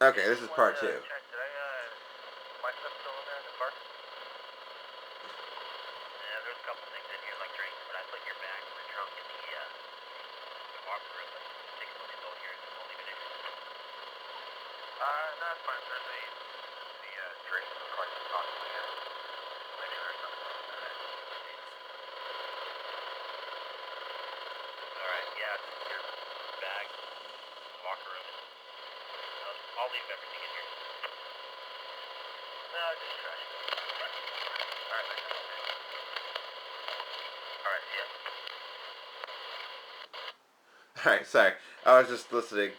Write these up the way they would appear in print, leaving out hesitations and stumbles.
Okay, this is part 2. Check, my stuff still in there in the car? Yeah, there's a couple things in here, like drinks, but I put your bag in the trunk in the locker room. Like, take some of these over here, and we'll leave it in. No, that's fine. There's the drinks in the car to talk to you. Make sure there's nothing like that. Alright, yeah, it's your bag, locker room. I'll leave everything in here. No, just trash. Alright, alright, yeah. Alright, sorry. I was just listening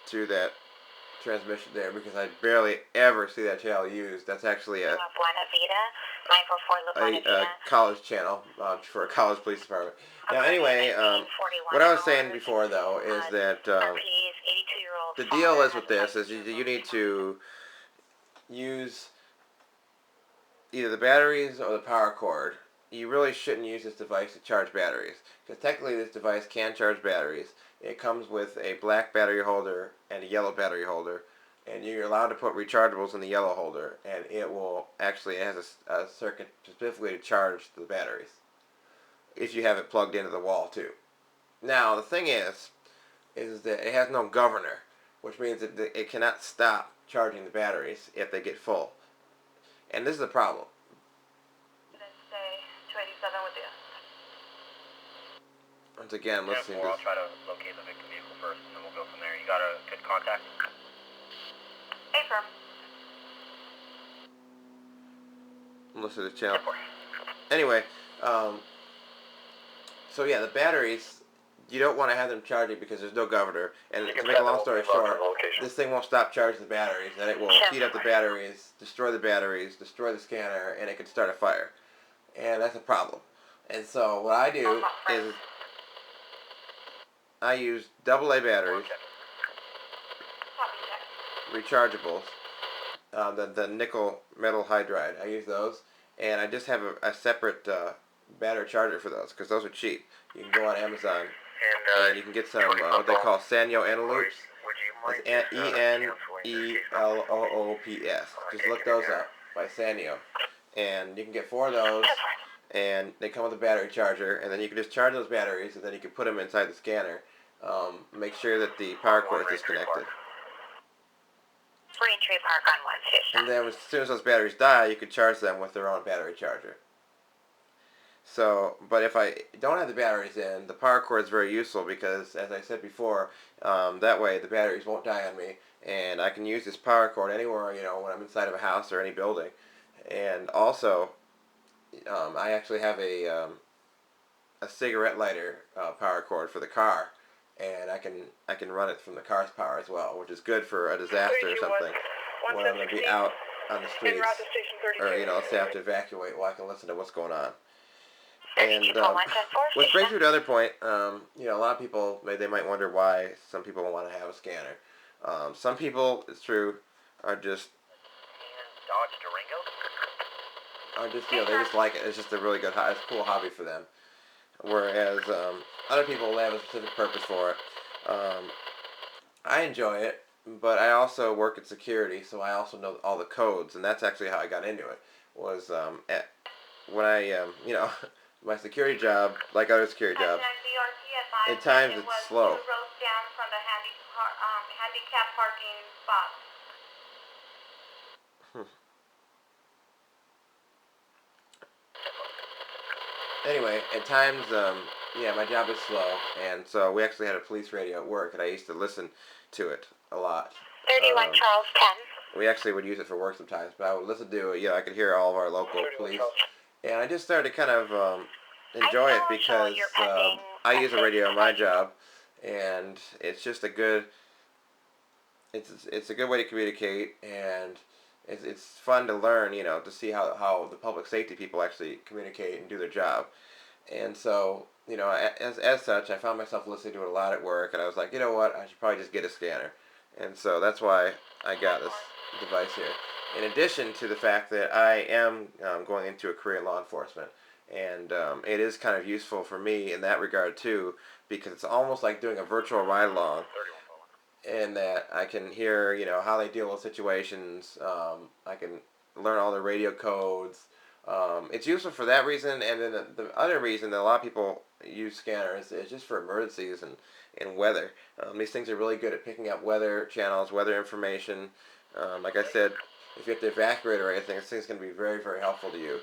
to that transmission there because I barely ever see that channel used. That's actually a college channel for a college police department. Now, anyway, what I was saying before, though, is that the deal is with this is you need to use either the batteries or the power cord. You really shouldn't use this device to charge batteries, because technically this device can charge batteries. It comes with a black battery holder and a yellow battery holder, and you're allowed to put rechargeables in the yellow holder, and it will actually, it has a circuit specifically to charge the batteries if you have it plugged into the wall too. Now the thing is that it has no governor, which means that it cannot stop charging the batteries if they get full. And this is a problem. Stay 287 with you. Once again, listening to I'll try to locate the victim vehicle first, and then we'll go from there. You got a good contact? Hey, firm. listen to the channel. Anyway, so yeah, the batteries, you don't want to have them charging because there's no governor. And to make a long story short, this thing won't stop charging the batteries, and it will heat up the batteries, destroy the scanner, and it could start a fire. And that's a problem. And so what I do is I use AA batteries, rechargeables, the nickel metal hydride. I use those, and I just have a separate battery charger for those because those are cheap. You can go on Amazon and you can get some what they call Sanyo Eneloops. It's ENELOOPS. Just look those up by Sanyo, and you can get 4 of those. And they come with a battery charger, and then you can just charge those batteries, and then you can put them inside the scanner. Make sure that the power cord is disconnected. Braintree Park on 1 station. And then as soon as those batteries die, you can charge them with their own battery charger. So, but if I don't have the batteries in, the power cord is very useful because, as I said before, that way the batteries won't die on me, and I can use this power cord anywhere, when I'm inside of a house or any building. And also, I actually have a cigarette lighter power cord for the car, and I can run it from the car's power as well, which is good for a disaster or something when I'm going to be out on the streets, or let's say I have to evacuate. Well, I can listen to what's going on. And which brings me to another point. A lot of people they might wonder why some people want to have a scanner. Some people, it's true, are just Dodge Durango. They just like it. It's just a really good, it's a cool hobby for them. Whereas other people have a specific purpose for it. I enjoy it, but I also work in security, so I also know all the codes, and that's actually how I got into it. Was when I my security job, like other security jobs, at times it's slow. Down from the handicap parking spot. Anyway, at times, my job is slow, and so we actually had a police radio at work, and I used to listen to it a lot. 31 Charles 10. We actually would use it for work sometimes, but I would listen to it. I could hear all of our local police, and I just started to kind of enjoy it because I use a radio in my job, and it's just a good. It's a good way to communicate, and it's fun to learn, to see how the public safety people actually communicate and do their job. And so, as such, I found myself listening to it a lot at work, and I was like, you know what, I should probably just get a scanner. And so that's why I got this device here. In addition to the fact that I am going into a career in law enforcement, and it is kind of useful for me in that regard too, because it's almost like doing a virtual ride-along. in that I can hear, how they deal with situations. I can learn all the radio codes. It's useful for that reason, and then the other reason that a lot of people use scanners is just for emergencies and weather. These things are really good at picking up weather channels, weather information. Like I said, if you have to evacuate or anything, this thing's going to be very, very helpful to you.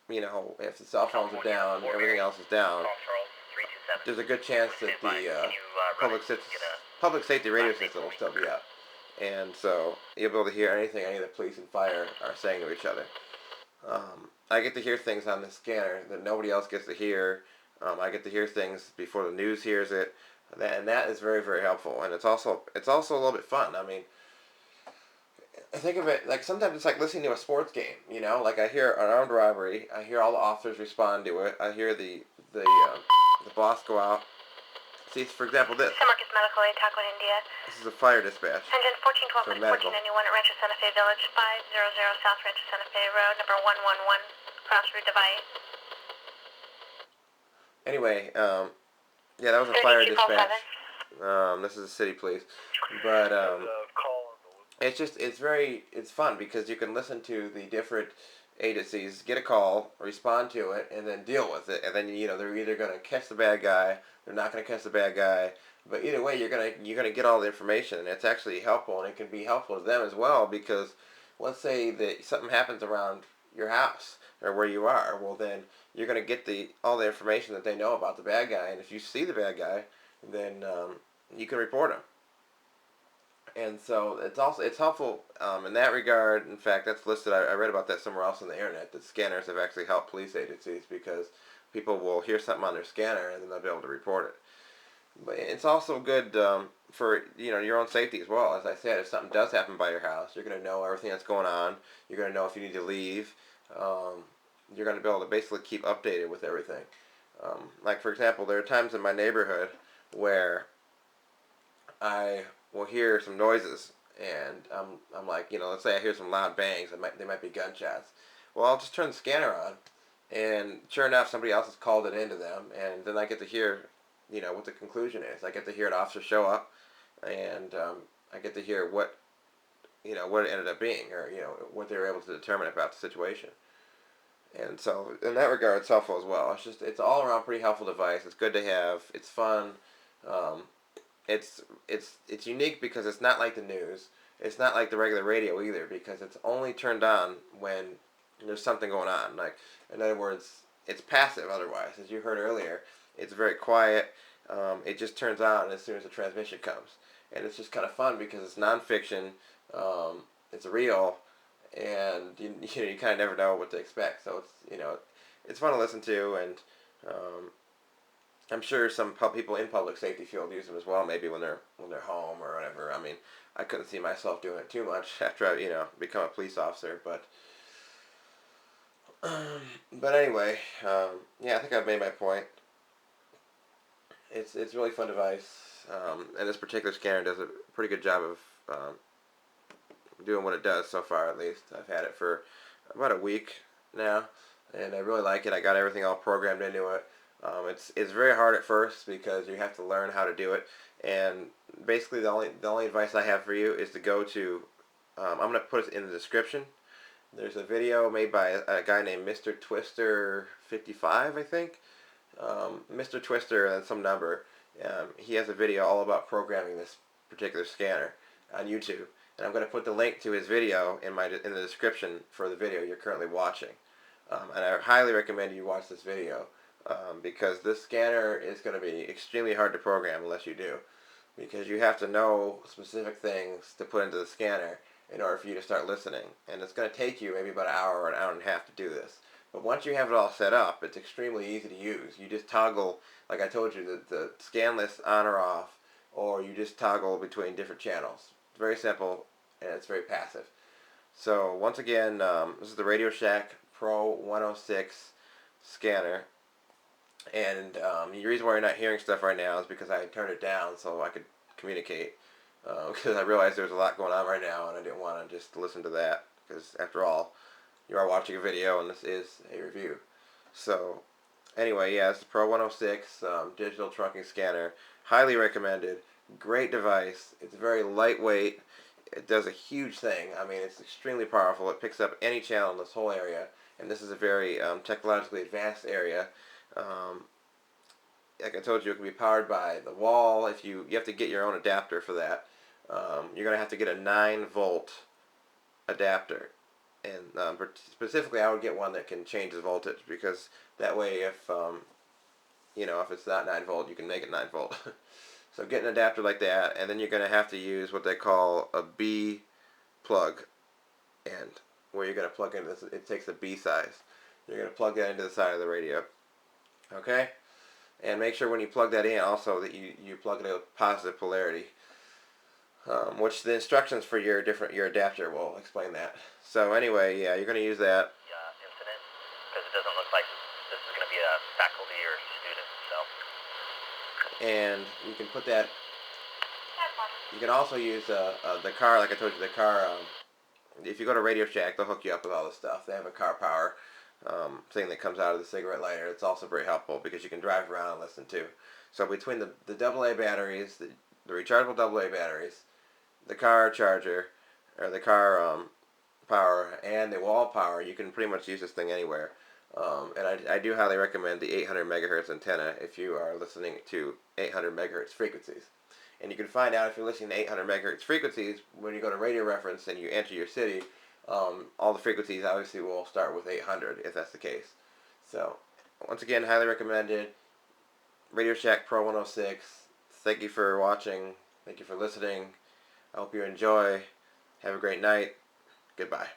If the cell phones are down, everything else is down, there's a good chance that the public public safety radio system will still be up, and so you'll be able to hear anything any of the police and fire are saying to each other. I get to hear things on the scanner that nobody else gets to hear. I get to hear things before the news hears it, and that is very, very helpful. And it's also a little bit fun. I mean, I think of it like sometimes it's like listening to a sports game. Like I hear an armed robbery, I hear all the officers respond to it. I hear the boss go out. See, for example, this. San Marcos Medical Aid, Taco, India. This is a fire dispatch. Engine 1412 for and medical. 1491 at Rancho Santa Fe Village, 500 South Rancho Santa Fe Road, number 111, cross route device. Anyway, yeah, that was a fire dispatch. This is a city police, but it's fun because you can listen to the different agencies, get a call, respond to it, and then deal with it. And then they're either going to catch the bad guy, they're not going to catch the bad guy. But either way, you're gonna get all the information, and it's actually helpful, and it can be helpful to them as well because let's say that something happens around your house or where you are, well then you're gonna get all the information that they know about the bad guy, and if you see the bad guy, then you can report him. And so it's helpful in that regard. In fact, that's listed. I read about that somewhere else on the internet that scanners have actually helped police agencies because people will hear something on their scanner and then they'll be able to report it. But it's also good for your own safety as well. As I said, if something does happen by your house, you're going to know everything that's going on. You're going to know if you need to leave. You're going to be able to basically keep updated with everything. Like for example, there are times in my neighborhood where I will hear some noises, and I'm like, let's say I hear some loud bangs. They might be gunshots. Well, I'll just turn the scanner on, and sure enough, somebody else has called it into them, and then I get to hear what the conclusion is. I get to hear an officer show up, and I get to hear what it ended up being, or what they were able to determine about the situation. And so in that regard, it's helpful as well. It's all around pretty helpful device. It's good to have. It's fun. Um, it's unique because it's not like the news. It's not like the regular radio either because it's only turned on when there's something going on. Like in other words, it's passive. Otherwise, as you heard earlier, it's very quiet. It just turns on as soon as the transmission comes, and it's just kind of fun because it's nonfiction. It's real, and you kind of never know what to expect. So it's fun to listen to, and I'm sure some people in public safety field use them as well. Maybe when they're home or whatever. I mean, I couldn't see myself doing it too much after I become a police officer, but anyway, yeah, I think I've made my point. It's a really fun device, and this particular scanner does a pretty good job of doing what it does so far. At least I've had it for about a week now, and I really like it. I got everything all programmed into it. It's very hard at first because you have to learn how to do it, and basically the only advice I have for you is to go to. I'm gonna put it in the description. There's a video made by a guy named Mr. Twister 55, I think. Mr. Twister and some number. He has a video all about programming this particular scanner on YouTube, and I'm going to put the link to his video in the description for the video you're currently watching. And I highly recommend you watch this video because this scanner is going to be extremely hard to program unless you do, because you have to know specific things to put into the scanner in order for you to start listening, and it's going to take you maybe about an hour or an hour and a half to do this. But once you have it all set up, it's extremely easy to use. You just toggle, like I told you, the scan list on or off, or you just toggle between different channels. It's very simple, and it's very passive. So once again, this is the Radio Shack Pro-106 scanner. And the reason why you're not hearing stuff right now is because I turned it down so I could communicate. Because I realized there was a lot going on right now, and I didn't want to just listen to that. Because after all, you are watching a video, and this is a review. So, anyway, yeah, it's the Pro-106 digital trunking scanner. Highly recommended. Great device. It's very lightweight. It does a huge thing. I mean, it's extremely powerful. It picks up any channel in this whole area, and this is a very technologically advanced area. Um, like I told you, it can be powered by the wall. If you have to get your own adapter for that. You're gonna have to get a 9-volt adapter, and specifically, I would get one that can change the voltage because that way, if if it's not 9-volt, you can make it 9-volt. So get an adapter like that, and then you're gonna have to use what they call a B plug, and where you're gonna plug into this, it takes a B size. You're gonna plug that into the side of the radio. Okay. And make sure when you plug that in also that you plug it with positive polarity, which the instructions for your adapter will explain that. So anyway, yeah, you're going to use that. Incident, because it doesn't look like this is going to be a faculty or student, so. And you can put that. You can also use the car, like I told you, the car. If you go to Radio Shack, they'll hook you up with all this stuff. They have a car power thing that comes out of the cigarette lighter. It's also very helpful because you can drive around and listen to. So between the AA batteries, the rechargeable AA batteries, the car charger, or the car power, and the wall power, you can pretty much use this thing anywhere. And I do highly recommend the 800 megahertz antenna if you are listening to 800 megahertz frequencies. And you can find out if you're listening to 800 megahertz frequencies when you go to Radio Reference and you enter your city. All the frequencies obviously will start with 800 if that's the case. So, once again, highly recommended. Radio Shack Pro-106. Thank you for watching. Thank you for listening. I hope you enjoy. Have a great night. Goodbye.